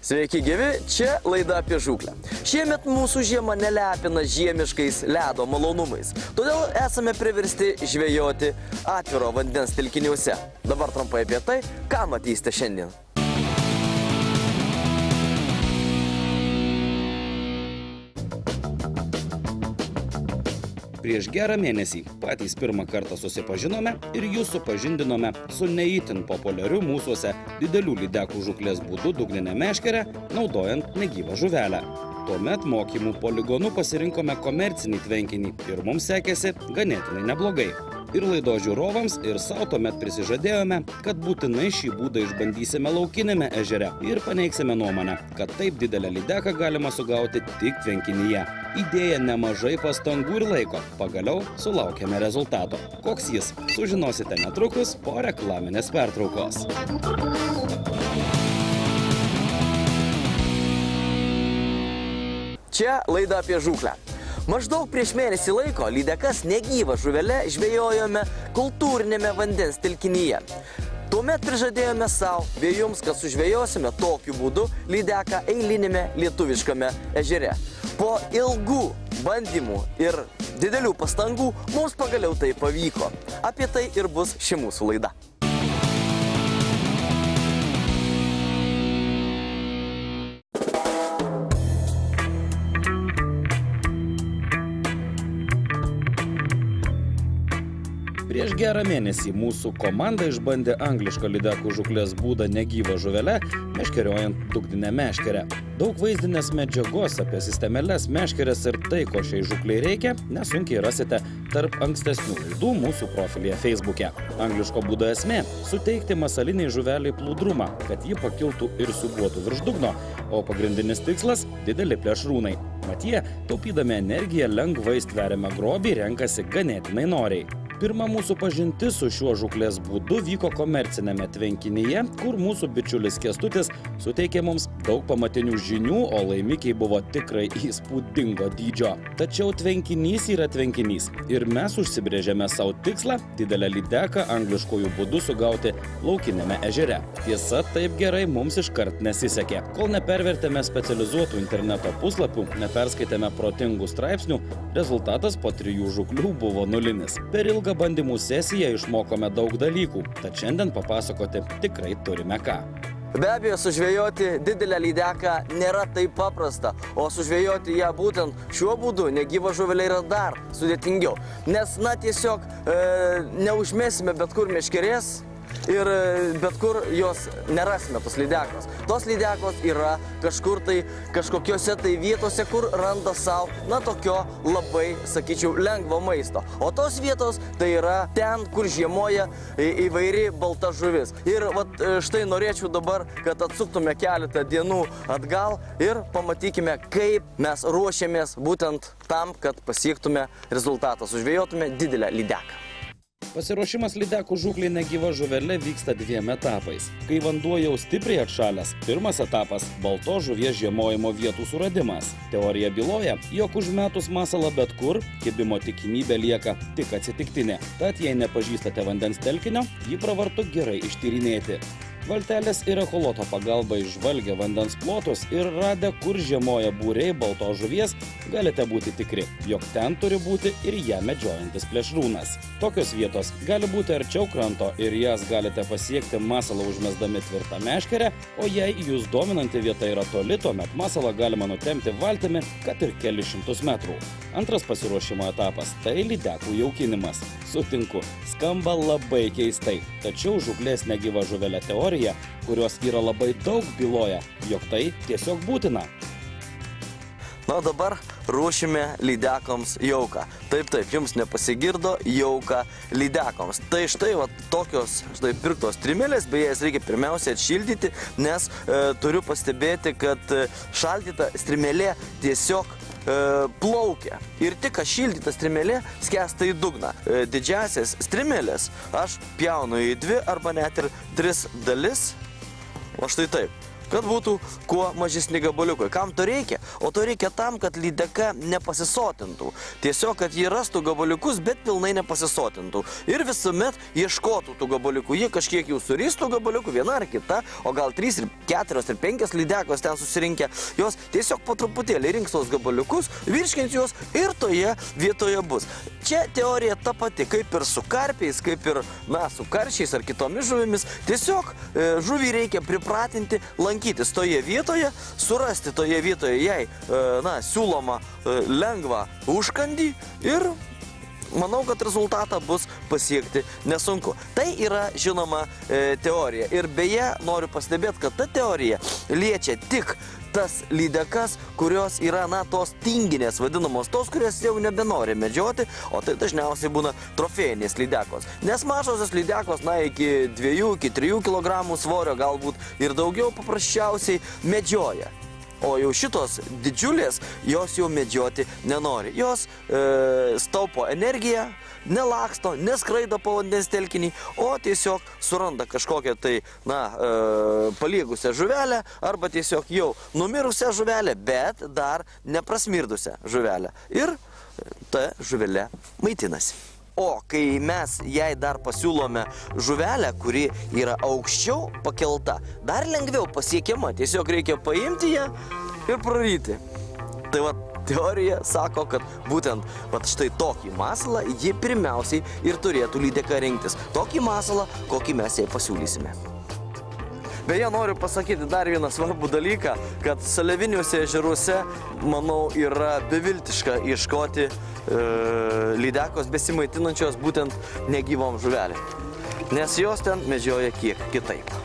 Sveiki gyvi, čia laida apie žūklę. Šiemet mūsų žiema nelepina žiemiškais ledo malonumais, todėl esame priversti žvejoti atviro vandens telkiniuose. Dabar trumpai apie tai, ką matysite šiandien. Prieš gerą mėnesį patys pirmą kartą susipažinome ir jūs supažindinome su neįtin populiariu mūsuose didelių lydekų žūklės būdu dugninę meškerę, naudojant negyvą žuvelę. Tuomet mokymų poligonu pasirinkome komercinį tvenkinį ir mums sekėsi ganėtinai neblogai. Ir laidos žiūrovams, ir savo tuomet prisižadėjome, kad būtinai šį būdą išbandysime laukinėme ežere ir paneigsime nuomonę, kad taip didelę lydeką galima sugauti tik tvenkinyje. Įdėję nemažai pastangų ir laiko, pagaliau sulaukėme rezultato. Koks jis? Sužinosite netrukus po reklaminės pertraukos. Čia laida apie žūklę. Maždaug prieš mėnesį laiko lydekas negyvą žuvelę žvejojome kultūrinėme vandens telkinyje. Tuomet prižadėjome savo bei jums, kad sužvejosime tokiu būdu lydeką eilinėme lietuviškame ežere. Po ilgų bandymų ir didelių pastangų mums pagaliau tai pavyko. Apie tai ir bus ši mūsų laida. Prieš gerą mėnesį mūsų komanda išbandė anglišką lydekų žūklės būdą negyvą žuvelę, meškeriojant dugninę meškerę. Daug vaizdinės medžiagos apie sistemeles, meškerės ir tai, ko šiai žūklei reikia, nesunkiai rasite tarp ankstesnių laidų mūsų profilyje Facebook'e. Angliško būdo esmė – suteikti masaliniai žuveliai plūdrumą, kad ji pakiltų ir siūbuotų virš dugno, o pagrindinis tikslas – dideli plėšrūnai. Mat jie, taupydami energiją, lengvai stveriamą grobį renkasi ganėtinai noriai. Pirma mūsų pažintis su šiuo žūklės būdu vyko komercinėme tvenkinyje, kur mūsų bičiulis Kęstutis suteikė mums daug pamatinių žinių, o laimikiai buvo tikrai įspūdingo dydžio. Tačiau tvenkinys yra tvenkinys ir mes užsibrėžėme savo tikslą didelę lydeką angliškojų būdų sugauti laukinėme ežere. Tiesa, taip gerai mums iškart nesisekė. Kol nepervertėme specializuotų interneto puslapių, neperskaitėme protingų straipsnių, rezultatas po 3 žūklių buvo nulinis. Per ilgą bandymų sesiją išmokome daug dalykų, tad šiandien papasakoti tikrai turime ką. Be abejo, sužvejoti didelę lydeką nėra taip paprasta, o sužvejoti ją būtent šiuo būdu negyvą žuvelę yra dar sudėtingiau. Nes, tiesiog neužmėsime bet kur meškerės ir bet kur jos nerasime tos lydekos. Tos lydekos yra kažkur tai, kažkokiose tai vietose, kur randa savo, tokio labai, sakyčiau, lengvo maisto. O tos vietos tai yra ten, kur žiemoja įvairi balta žuvis. Ir štai norėčiau dabar, kad atsuktume keletą dienų atgal ir pamatykime, kaip mes ruošiamės būtent tam, kad pasiektume rezultatą, sužvejotume didelę lydeką. Pasiruošimas lydekų žūklei negyva žuvelė vyksta 2 etapais. Kai vanduo jau stipriai atšalęs, pirmas etapas – baltos žuvies žiemojimo vietų suradimas. Teorija byloja, jog užmetus masalą bet kur, kibimo tikimybė lieka tik atsitiktinė. Tad jei nepažįstate vandens telkinio, jį pravartu gerai ištyrinėti. Valtelės ir echoloto pagalba išžvalgę vandens plotus ir radę, kur žiemoja būriai baltos žuvies, galite būti tikri, jog ten turi būti ir ją medžiojantis plėšrūnas. Tokios vietos gali būti arčiau kranto ir jas galite pasiekti masalą užmesdami tvirtą meškerę, o jei jūs dominanti vieta yra toli, tuomet masalą galima nutempti valtimi, kad ir kelis šimtus metrų. Antras pasiruošimo etapas – tai lydekų jaukinimas. Sutinku, skamba labai keistai, tačiau žūklės negyva žuvelė teorija, kurios yra labai daug, byloja, jog tai tiesiog būtina. Dabar ruošime lydekoms jauką. Taip, jums nepasigirdo jauką lydekoms. Tai štai tokios pirktos strimelės, beje, jas reikia pirmiausia atšildyti, nes turiu pastebėti, kad šaldyta strimelė tiesiog plaukia. Ir tik šildyta strimelė skęsta į dugną. Didžiasias strimelės aš pjaunu į 2 arba net ir 3 dalis. O štai taip. kad būtų kuo mažesni gabaliukai. Kam to reikia? O to reikia tam, kad lydeka nepasisotintų. Tiesiog, kad jie rastų gabaliukus, bet pilnai nepasisotintų. Ir visuomet ieškotų tų gabaliukų. Jie kažkiek jau suristų gabaliukų, viena ar kita, o gal 3, 4 ir 5 lydekos ten susirinkę. Jos tiesiog po truputėlį rinks tos gabaliukus, virškins juos ir toje vietoje bus. Čia teorija ta pati, kaip ir su karpiais, kaip ir, su karšiais ar kitomis žuvimis. Tiesiog žuvį reikia pripratinti lankytis toje vietoje, surasti toje vietoje jai, siūloma lengvą užkandį ir manau, kad rezultatą bus pasiekti nesunku. Tai yra, žinoma, teorija. Ir beje, noriu pastebėti, kad ta teorija liečia tik tas lydekas, kurios yra, tos tinginės vadinamos, tos, kurios jau nebenori medžioti, o tai dažniausiai būna trofėjinės lydekos. Nes mažosios lydekos, iki 2, iki 3 kg svorio, galbūt ir daugiau paprasčiausiai medžioja. O jau šitos didžiulės, jos jau medžioti nenori. Jos staupo energiją, nelaksto, neskraido po vandens telkinį, o tiesiog suranda kažkokią tai, paliegusią žuvelę arba tiesiog jau numirusią žuvelę, bet dar neprasmirdusią žuvelę. Ir ta žuvelė maitinasi. O kai mes jai dar pasiūlome žuvelę, kuri yra aukščiau pakelta, dar lengviau pasiekiama. Tiesiog reikia paimti ją ir praryti. Tai teorija sako, kad būtent štai tokį masalą ji pirmiausiai ir turėtų lydeka rinktis. Tokį masalą, kokį mes jai pasiūlysime. Beje, noriu pasakyti dar vieną svarbų dalyką, kad seliaviniuose ežeruose, manau, yra beviltiška ieškoti lydekos besimaitinančios būtent negyvom žuvelėm. Nes jos ten medžioja kiek kitaip.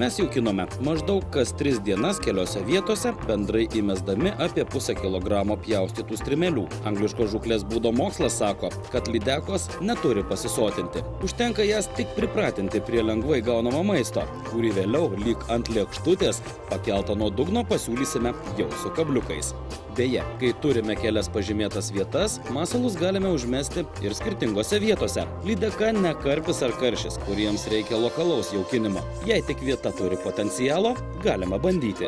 Mes jaukinome maždaug kas 3 dienas keliose vietose, bendrai įmesdami apie pusę kilogramo pjaustytų strimelių. Angliško žūklės būdo mokslas sako, kad lydekos neturi pasisotinti. Užtenka jas tik pripratinti prie lengvai gaunamo maisto, kurį vėliau lyg ant lėkštutės pakeltą nuo dugno pasiūlysime jau su kabliukais. Beje, kai turime kelias pažymėtas vietas, masalus galime užmesti ir skirtingose vietose. Lydeka ne karpis ar karšis, kuriems reikia lokalaus jaukinimo. Jei tik vieta turi potencialo, galima bandyti.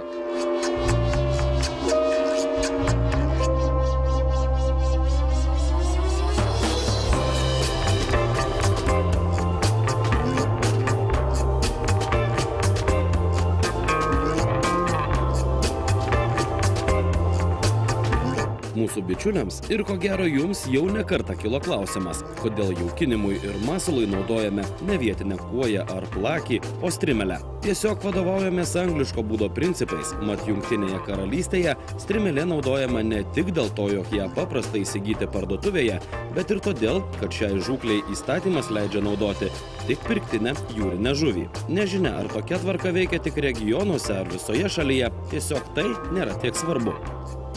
Mūsų bičiuliams ir ko gero jums jau ne kartą kilo klausimas, kodėl jaukinimui ir masalui naudojame ne vietinę kuoją ar plakį, o strimelę. Tiesiog vadovaujamės angliško būdo principais, mat Jungtinėje karalystėje strimelė naudojama ne tik dėl to, jog ją paprasta įsigyti parduotuvėje, bet ir todėl, kad šiai žūklei įstatymas leidžia naudoti tik pirktinę jūrinę žuvį. Nežinia, ar tokia tvarka veikia tik regionuose ar visoje šalyje, tiesiog tai nėra tiek svarbu.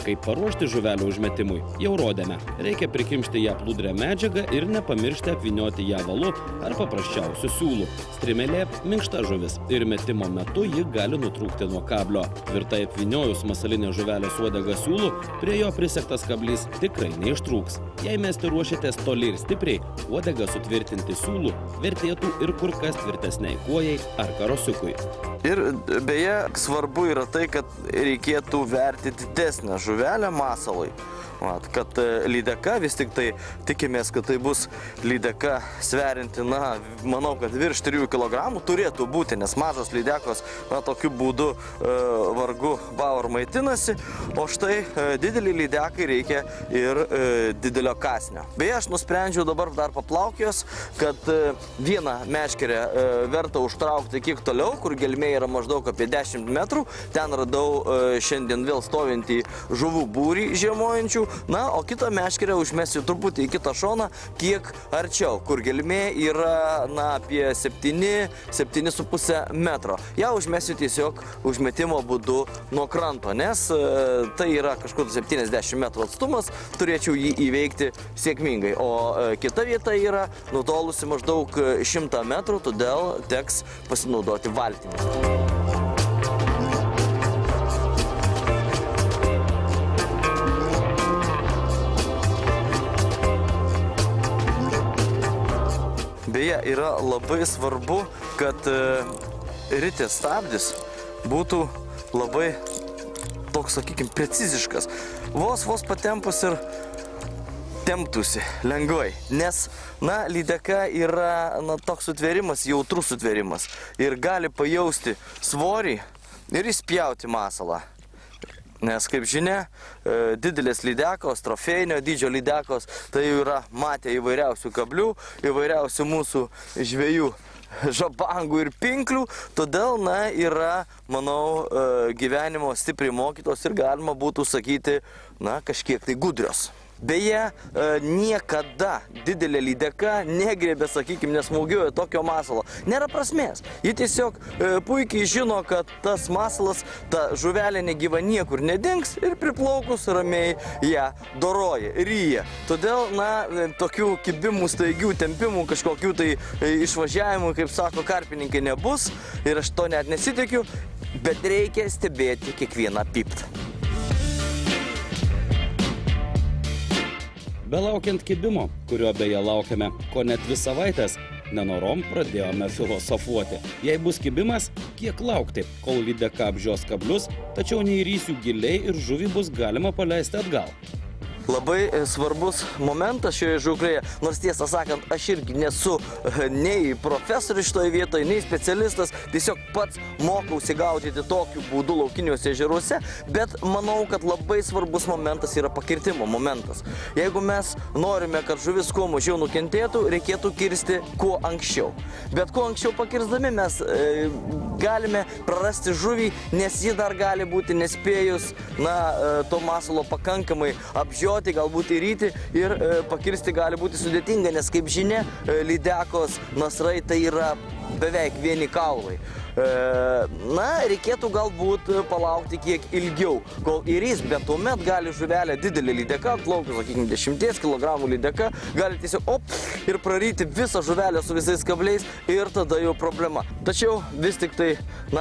Kaip paruošti žuvelę užmetimui, jau rodėme. Reikia prikimšti ją plūdrę medžiagą ir nepamiršti apvynioti ją valu ar paprasčiausių siūlų. Strimelė – minkšta žuvis ir metimo metu ji gali nutrūkti nuo kablio. Tvirtai apvyniojus masalinę žuvelės uodegą siūlų, prie jo prisegtas kablys tikrai neištrūks. Jei mesti ruošiatės toli ir stipriai, uodegą sutvirtinti siūlų vertėtų ir kur kas tvirtesniai kuojai ar karosiukui. Ir beje, svarbu yra tai, kad reikėtų verti didesnę žuvelę masalui. Kad lydeka, vis tik tai tikimės, kad tai bus lydeka sverinti, manau, kad virš 3 kg turėtų būti, nes mažos lydekos tokiu būdu vargu bau ar maitinasi, o štai didelį lydekai reikia ir didelio kasnio. Beje, aš nusprendžiau dabar dar paplaukijos, kad vieną meškerę verta užtraukti kiek toliau, kur gelmė yra maždaug apie 10 metrų. Ten radau šiandien vėl stovintį žuvų būrį žiemojančių. O kitą meškerę užmesiu truputį į kitą šoną, kiek arčiau, kur gelmė yra apie 7,5 metro. Ja užmesiu tiesiog užmetimo būdu nuo kranto, nes tai yra kažkur 70 metrų atstumas, turėčiau jį įveikti sėkmingai. O kita vieta yra nutolusi maždaug 100 metrų, todėl teks pasinaudoti valtimi. Beje, yra labai svarbu, kad ritės stabdis būtų labai toks, sakykime, preciziškas. Vos patempus ir temptųsi lengvai, nes, lydeka yra, toks sutvėrimas, jautrus sutvėrimas ir gali pajausti svorį ir įspjauti masalą. Nes, kaip žinia, didelės lydekos, trofėjinio dydžio lydekos, tai yra matę įvairiausių kablių, įvairiausių mūsų žvejų žabangų ir pinklių, todėl, yra, manau, gyvenimo stipriai mokytos ir galima būtų sakyti, kažkiek tai gudrios. Beje, niekada didelė lydeka negrėbė, sakykime, nesmaugiuoja tokio masalo. Nėra prasmės. Ji tiesiog puikiai žino, kad tas masalas, ta žuvelė negyva niekur nedings ir priplaukus ramiai ją doroja, ryja. Todėl, tokių kibimų, staigių tempimų, kažkokių tai išvažiavimų, kaip sako karpininkai, nebus. Ir aš to net nesitikiu, bet reikia stebėti kiekvieną pypt. Belaukiant kibimo, kurio beje laukiame ko net 2 savaitės, nenorom pradėjome filosofuoti. Jei bus kibimas, kiek laukti, kol lydeka apžios kablius, tačiau neįrysiu giliai ir žuvį bus galima paleisti atgal. Labai svarbus momentas šioje žūklėje, nors tiesą sakant, aš irgi nesu nei profesorius šitoje vietoje, nei specialistas, tiesiog pats mokausi gaudyti tokiu būdu laukiniuose ežeruose, bet manau, kad labai svarbus momentas yra pakirtimo momentas. Jeigu mes norime, kad žuvis kuo mažiau nukentėtų, reikėtų kirsti kuo anksčiau. Bet kuo anksčiau pakirsdami mes galime prarasti žuvį, nes ji dar gali būti nespėjus, to masalo pakankamai apžioti, galbūt įryti ir pakirsti gali būti sudėtinga, nes, kaip žinia, lydekos nasrai tai yra beveik vieni kaulai. Reikėtų galbūt palaukti kiek ilgiau, kol įrys, bet tuomet gali žuvelė didelė lydeka, plaukia, sakykime, 10 kg lydeka, gali tiesiog ir praryti visą žuvelę su visais kabliais ir tada jau problema. Tačiau vis tik tai,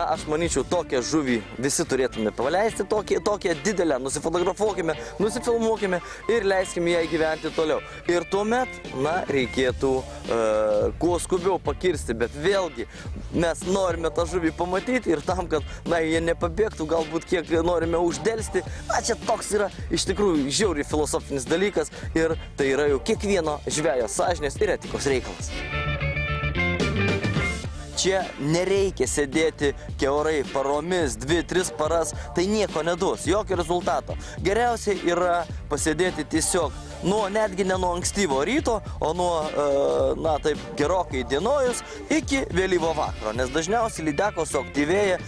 aš manyčiau, tokią žuvį visi turėtume paleisti, tokią didelę, nusifotografuokime, nusifilmuokime ir leiskime ją gyventi toliau. Ir tuomet, reikėtų kuo skubiau pakirsti, bet vėlgi mes norime tą žuvį pamatyti ir tam, kad, jie nepabėgtų, galbūt kiek norime uždelsti. Čia toks yra iš tikrųjų žiauriai filosofinis dalykas ir tai yra jau kiekvieno žvejo sąžinės ir etikos reikalas. Čia nereikia sėdėti kiaurai paromis, 2-3 paras, tai nieko neduos, jokio rezultato. Geriausiai yra pasėdėti tiesiog netgi ne nuo ankstyvo ryto, o nuo, taip gerokai dienojus iki vėlyvo vakaro, nes dažniausiai lydekos suaktyvėja,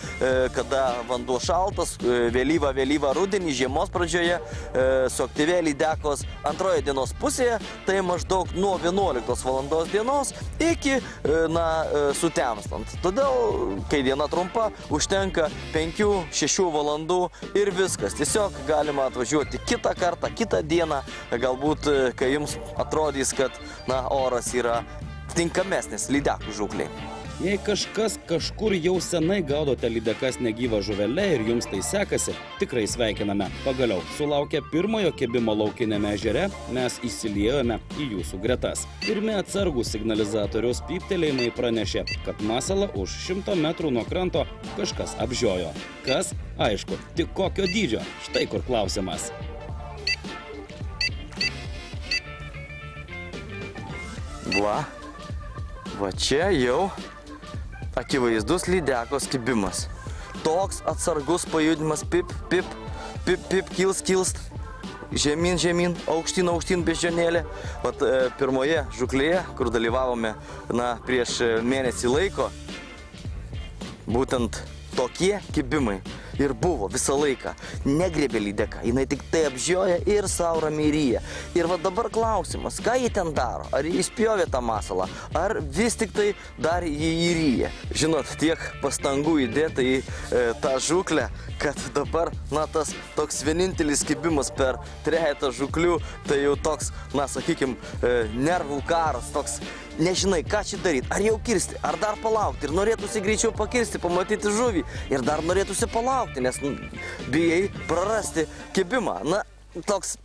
kada vanduo šaltas, vėlyvą rudenį, žiemos pradžioje, suaktyvėja lydekos antroje dienos pusėje, tai maždaug nuo 11 valandos dienos iki, sutemstant. Todėl, kai diena trumpa, užtenka 5-6 valandų ir viskas. Tiesiog galima atvažiuoti kitą kartą, kitą dieną, galbūt kai jums atrodys, kad oras yra tinkamesnis lydekų žūklei. Jei kažkas kažkur jau senai gaudote lydekas negyvą žuvelę ir jums tai sekasi, tikrai sveikiname. Pagaliau, sulaukę pirmojo kibimo laukiniame ežere, mes įsiliejome į jūsų gretas. Pirmi atsargūs signalizatoriaus pyptelėjimai pranešė, kad masalą už 100 metrų nuo kranto kažkas apžiojo. Kas? Aišku, tik kokio dydžio? Štai kur klausimas. Va čia jau akivaizdus lydekos kibimas. Toks atsargus pajudimas, pip, kilst, žemyn, aukštyn beždžionėlė. Pirmoje žūklėje, kur dalyvavome prieš mėnesį laiko, būtent tokie kibimai ir buvo visą laiką. Negriebė lydeka, jinai tik tai apžioja ir sau ramiai ryja. Ir dabar klausimas, ką jį ten daro? Ar jį spjovė tą masalą, ar vis tik tai dar jį įryja? Žinot, tiek pastangų įdėta į tą žūklę, kad dabar, tas toks vienintelis kibimas per 3 žūklių, tai jau toks, sakykime, nervų karas, toks, nežinai, ką čia daryti, ar jau kirsti, ar dar palaukti, ir norėtųsi greičiau pakirsti, pamatyti žuvį, ir dar norėtųsi palaukti, nes bijai prarasti kibimą. Toks,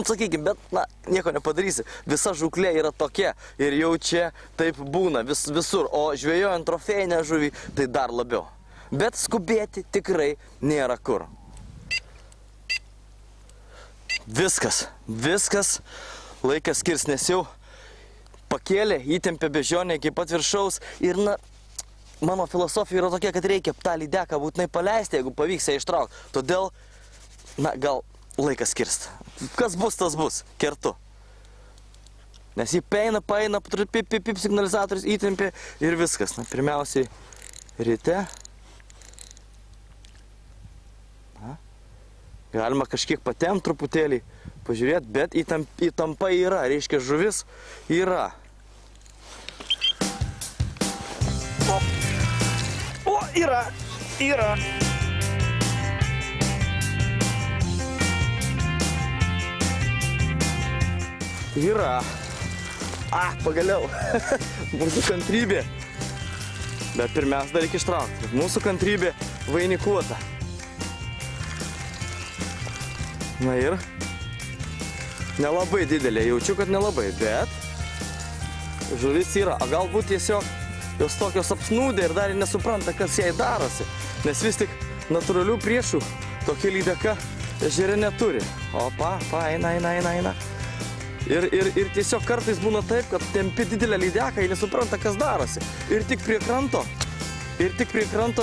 sakykime, bet, na, nieko nepadarysi. Visa žūklė yra tokia ir jau čia taip būna visur, o žvejojant trofėjinę žuvį, tai dar labiau. Bet skubėti tikrai nėra kur. Viskas, laikas skirs, nes jau pakėlė, įtempė bežionę iki pat viršaus ir, na, mano filosofija yra tokia, kad reikia tą lydeką būtinai paleisti, jeigu pavyks ją ištraukti. Todėl, na, gal laikas skirst. Kas bus, tas bus, kertu. Nes jį paina, pip, signalizatorius įtempė ir viskas. Na, pirmiausiai ryte. Na, galima kažkiek patempt truputėlį, pažiūrėti, bet įtampa yra, reiškia žuvis yra. O, yra. Yra. Pagaliau. Mūsų kantrybė. Bet pirmiausia, dar reikia ištraukti. Mūsų kantrybė vainikuota. Na ir nelabai didelė. Jaučiu, kad nelabai, bet žuvis yra. O galbūt tiesiog jos tokios apsnūdė ir dar nesupranta, kas jai darosi. Nes vis tik natūralių priešų tokia lydeka ežere neturi. Opa, eina. Ir tiesiog kartais būna taip, kad tempi didelę lydeką, jie nesupranta, kas darosi. Ir tik prie kranto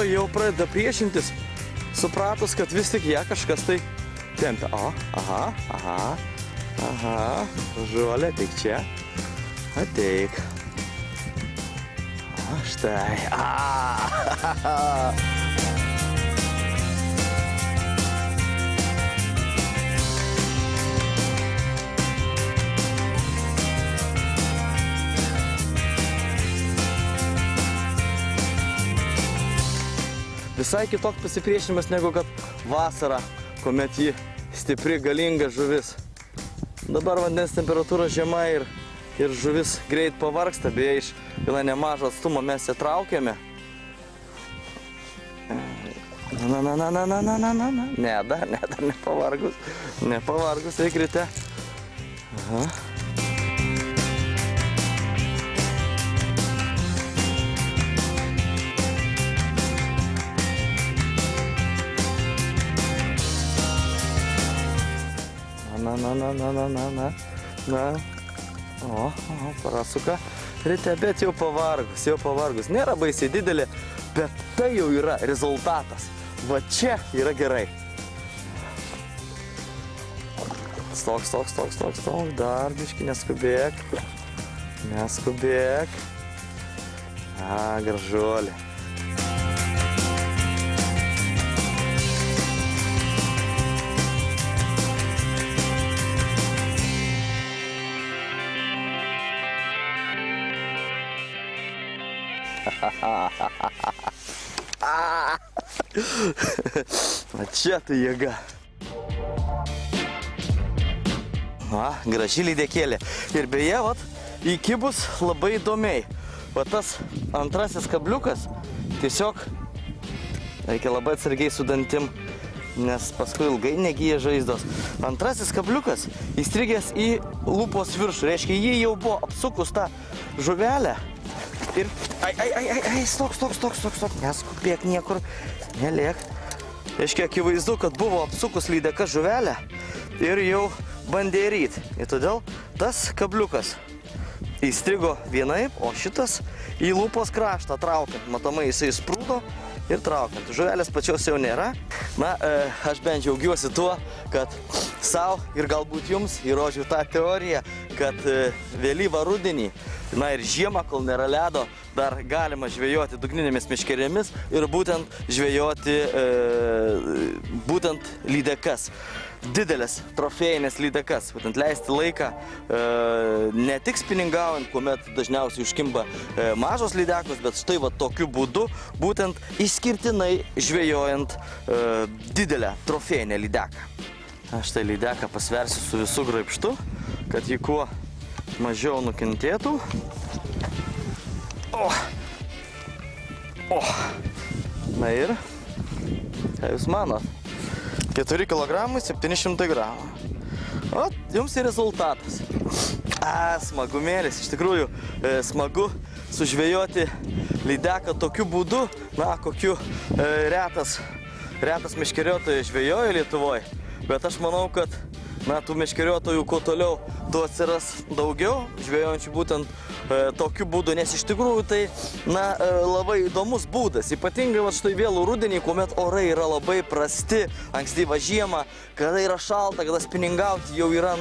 jau pradeda priešintis, supratus, kad vis tik ją kažkas tai tempia. Aha, žuolė, ateik čia. Ateik. Štai. Visai kitoks pasipriešinimas negu kad vasarą, kuomet ji stipri, galinga žuvis. Dabar vandens temperatūra žema ir žuvis greit pavargsta, beje, iš gana nemažo atstumo mes ją traukiame. Ne, dar nepavargus. Nepavargus, reikia ryte. Aha. Na. O, prasuka ryte, bet jau pavargus. Nėra baisiai didelė, bet tai jau yra rezultatas. Va čia yra gerai. Stok, dar biškį neskubėk. Gražuolė. Va čia tai jėga. Graži lydekėlė. Ir beje, įkibus labai įdomiai. Va tas antrasis kabliukas tiesiog reikia labai atsargiai su dantim, nes paskui ilgai negyja žaizdos. Antrasis kabliukas įstrigęs į lūpos viršų. Reiškia, jį jau buvo apsukus tą žuvelę. Ir, stok, neskubėk niekur, nelėk. Reiškia, akivaizdu, kad buvo apsukus lydeka žuvelę ir jau bandė ryti. Ir todėl tas kabliukas įstrigo vienaip, o šitas į lūpos kraštą traukiant. Matomai, jisai sprūdo ir traukiant. Žuvelės pačios jau nėra. Na, aš bent džiaugiuosi tuo, kad savo ir galbūt jums įrodžiau tą teoriją, kad vėlyvą rudenį, na ir žiemą, kol nėra ledo, dar galima žvejoti dugninėmis meškerėmis ir būtent žvejoti būtent lydekas. Didelės trofėjinės lydekas. Būtent leisti laiką ne tik spiningaujant, kuomet dažniausiai užkimba mažos lydekos, bet štai va tokiu būdu būtent išskirtinai žvejojant didelę trofėjinę lydeką. Aš tai lydeką pasversiu su visu graibštu, kad jį kuo mažiau nukentėtų. Na ir, ką jūs manot? 4 kg 700 gramų. O, jums ir rezultatas. Smagumėlis, iš tikrųjų smagu sužvejoti lydeką tokiu būdu, na, kokiu retas meškeriotojai žvejoja Lietuvoje. Bet aš manau, kad tų meškeriotojų kuo toliau, tuo atsiras daugiau, žvejojančių būtent tokiu būdu, nes iš tikrųjų tai labai įdomus būdas. Ypatingai štai vėlų rudenį, kuomet orai yra labai prasti, ankstyvą žiemą, kada yra šalta, kada spiningauti jau yra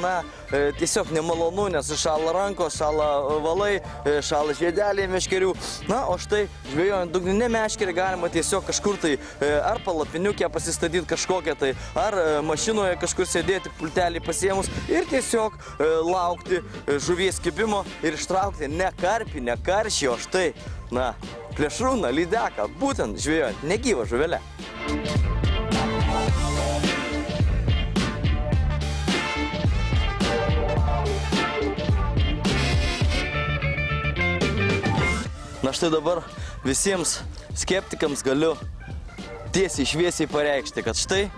tiesiog nemalonu, nes šąla rankos, šąla valai, šąla žiedeliai meškerių. Na, o štai žvejojant dugninę meškerį galima tiesiog kažkur tai ar palapiniukę pasistatyti kažkokią tai, ar mašinoje kažkur sėdėti, pultelį pasiėmus ir tiesiog laukti žuvies kibimo ir ištraukti ne karpį, ne karšį, o štai, plėšrūną, lydeką, būtent žvejojant negyvą žuvelę. Na štai dabar visiems skeptikams galiu tiesiai šviesiai pareikšti, kad štai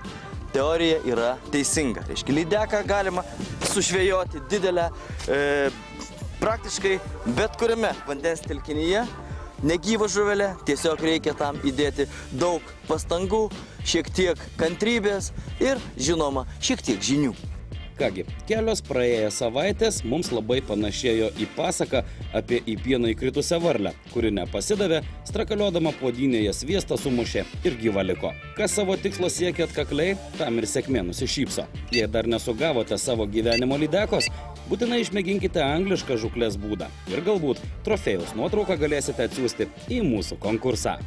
teorija yra teisinga. Reiškia, lydeką galima sužvejoti didelę, praktiškai bet kuriame vandens telkinyje, negyvą žuvelę, tiesiog reikia tam įdėti daug pastangų, šiek tiek kantrybės ir, žinoma, šiek tiek žinių. Kągi, kelios praėjęs savaitės mums labai panašėjo į pasaką apie į pieną įkritusią varlę, kuri nepasidavė, strakaliodama puodynėje sviestą sumušė ir gyva liko. Kas savo tikslo siekia atkakliai, tam ir sėkmė nusišypso. Jei dar nesugavote savo gyvenimo lydekos, būtinai išmėginkite anglišką žūklės būdą ir galbūt trofėjaus nuotrauką galėsite atsiųsti į mūsų konkursą.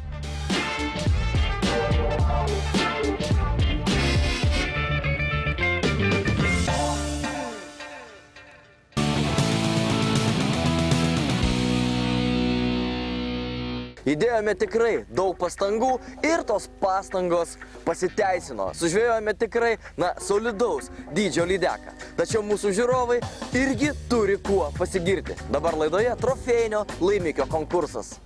Įdėjome tikrai daug pastangų ir tos pastangos pasiteisino. Sužvejojome tikrai, solidaus dydžio lydeką. Tačiau mūsų žiūrovai irgi turi kuo pasigirti. Dabar laidoje trofėjinio laimikio konkursas.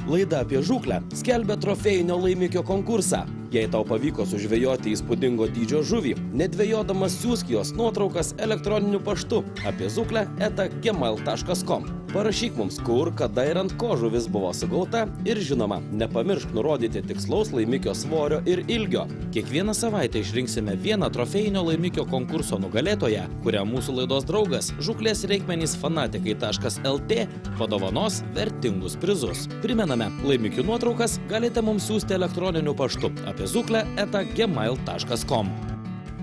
Laida apie žūklę skelbia trofėjinio laimikio konkursą. Jei tau pavyko sužvejoti įspūdingo dydžio žuvį, nedvejodamas siųsk jos nuotraukas elektroniniu paštu apie žūklę@gmail.com. Parašyk mums, kur, kada ir ant ko žuvis buvo sugauta ir, žinoma, nepamiršk nurodyti tikslaus laimikio svorio ir ilgio. Kiekvieną savaitę išrinksime vieną trofėjinio laimikio konkurso nugalėtoją, kurią mūsų laidos draugas žūklės reikmenys fanatikai.lt padovanos vertingus prizus. Primename, laimikių nuotraukas galite mums siųsti elektroniniu paštu apie žūklę@gmail.com.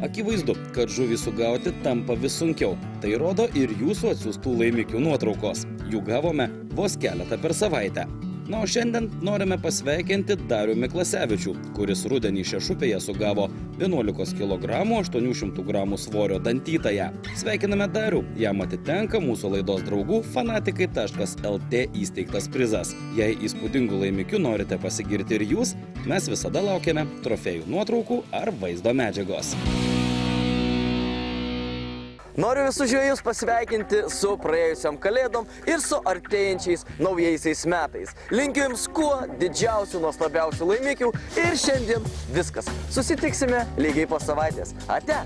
Akivaizdu, kad žuvį sugauti tampa vis sunkiau. Tai rodo ir jūsų atsiųstų laimikių nuotraukos. Jų gavome vos keletą per savaitę. Na, o šiandien norime pasveikinti Darių Miklasevičių, kuris rudenį Šešupėje sugavo 11 kg 800 g svorio dantytąją. Sveikiname Darių, jam atitenka mūsų laidos draugų fanatikai.lt įsteigtas prizas. Jei įspūdingų laimikių norite pasigirti ir jūs, mes visada laukiame trofėjų nuotraukų ar vaizdo medžiagos. Noriu visus žvejus pasveikinti su praėjusiam kalėdom ir su artėjančiais naujaisiais metais. Linkiu jums kuo didžiausių, nuostabiausių laimikių ir šiandien viskas. Susitiksime lygiai po savaitės. Ate!